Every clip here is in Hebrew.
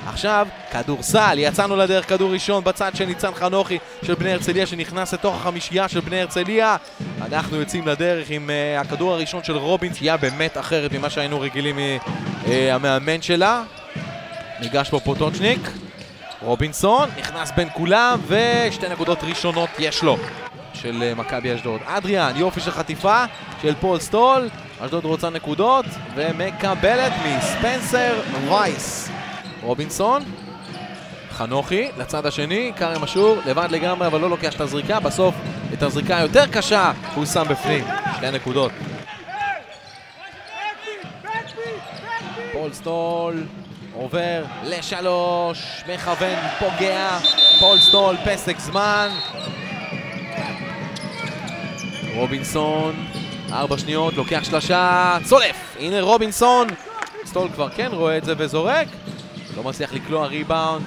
עכשיו כדורסל, יצאנו לדרך, כדור ראשון בצד של ניצן חנוכי של בני הרצליה שנכנס לתוך החמישייה של בני הרצליה. אנחנו יוצאים לדרך עם הכדור הראשון של רובינסון, באמת אחרת ממה שהיינו רגילים מהמאמן שלה. ניגש פה פוטוצ'ניק, רובינסון נכנס בין כולם ושתי נקודות ראשונות יש לו של מכבי אשדוד. אדריאן, יופי של חטיפה של פול סטול, אשדוד רוצה נקודות ומקבלת מספנסר וייס. רובינסון, חנוכי לצד השני, קרם אשור לבד לגמרי אבל לא לוקח את הזריקה, בסוף את הזריקה היותר קשה הוא שם בפנים, שתי נקודות. פול סטול עובר לשלוש, מכוון, פוגע, פול סטול, פסק זמן. רובינסון, 4 שניות, לוקח שלשה, צולף, הנה רובינסון. סטול כבר כן רואה את זה וזורק, לא מצליח לקלוע ריבאונד,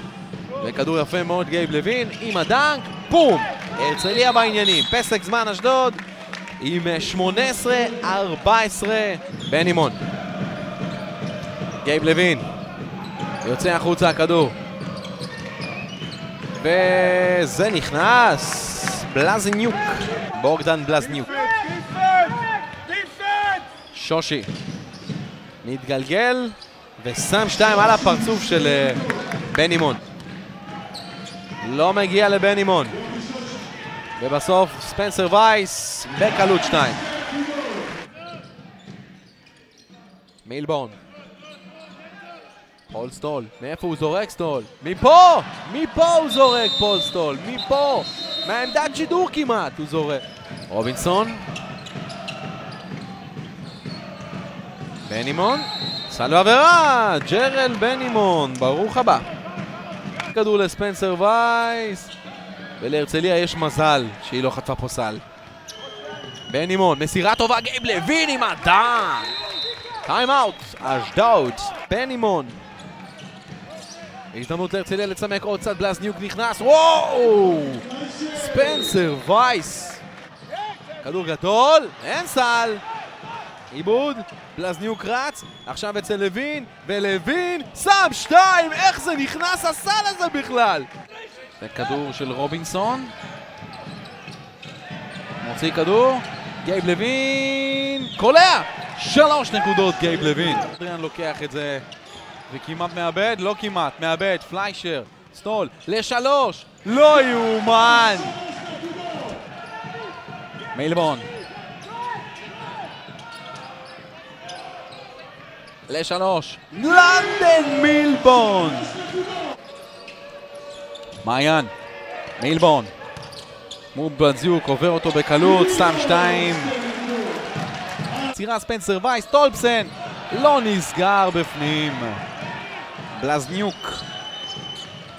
וכדור יפה מאוד גייב לוין עם הדנק, בום! הרצליה בעניינים, פסק זמן אשדוד עם 18-14, בן אימון. גייב לוין יוצא החוצה הכדור וזה נכנס, בלזניוק, בוגדן בלזניוק. שושי מתגלגל ושם 2 על הפרצוף של בן אימון, לא מגיע לבן אימון ובסוף ספנסר וייס בקלות 2. מילבורן, פול סטול, מאיפה הוא זורק סטול? מפה! מפה הוא זורק פול סטול, מפה! מהעמדת שידור כמעט הוא זורק. רובינסון, בן אימון, סלו עבירה, ג'רל בן אימון, ברוך הבא. כדור לספנסר וייס, ולהרצליה יש מזל שהיא לא חטפה פה סל. בן אימון, מסירה טובה, גייב לוין עם הדן. טיים אאוט, אשדוד, בן אימון. הזדמנות להרצליה לצמק עוד צד, בלזניוק נכנס, וואו! ספנסר וייס. כדור גדול, אין סל. עיבוד, בלזניוק רץ, עכשיו אצל לוין, ולוין שם 2, איך זה נכנס הסל הזה בכלל? זה כדור של רובינסון, מוציא כדור, גייב לוין, קולע! 3 נקודות גייב לוין. אדריאן לוקח את זה וכמעט מאבד, לא כמעט, מאבד, פליישר, סטול, ל3, לא יאומן! מילבורן ל3, לנדון מילבורן. מעיין, מילבורן, מוב בלזניוק, עובר אותו בקלות, שם 2. צירה ספנסר וייס, טולפסן, לא נסגר בפנים. בלזניוק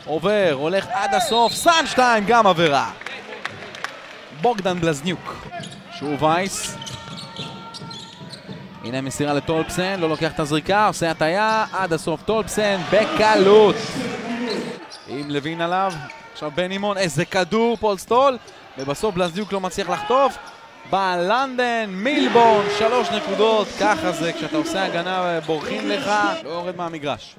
עובר, הולך עד הסוף, שם 2, גם עבירה. בוגדן בלזניוק, שוב וייס. הנה מסירה לטולפסן, לא לוקח את הזריקה, עושה הטיה, עד הסוף טולפסן, בקלות. עם לוין עליו, עכשיו בן אימון, איזה כדור, פול סטול, ובסוף בלזניוק לא מצליח לחטוף. בלנדון, מילבורן, 3 נקודות, ככה זה, כשאתה עושה הגנה בורחים לך, לא יורד מהמגרש.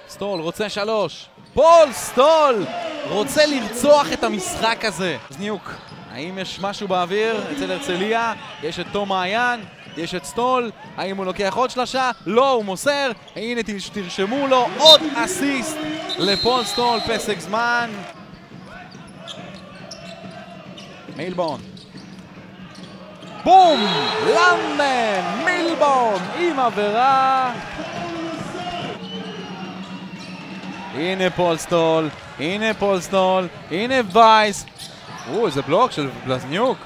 סטול רוצה 3, פול סטול רוצה לרצוח את המשחק הזה. בלזניוק, האם יש משהו באוויר אצל הרצליה? יש את תום מעיין, יש את סטול, האם הוא לוקח עוד שלשה? לא, הוא מוסר, הנה תרשמו לו עוד אסיסט לפול סטול, פסק זמן. מילבורן, בום! לנדון מילבורן עם עבירה. הנה פול סטול, הנה פול סטול, הנה וייס. איזה בלוק של בלזניוק.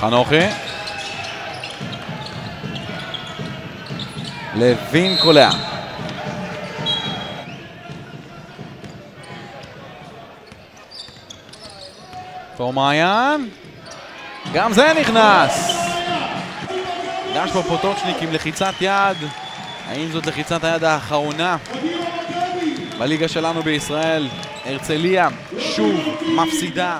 חנוכי, לוין קולע. תור מעיין, גם זה נכנס. ניגש פה פוטוצ'ניק עם לחיצת יד. האם זאת לחיצת היד האחרונה בליגה שלנו בישראל? הרצליה שוב מפסידה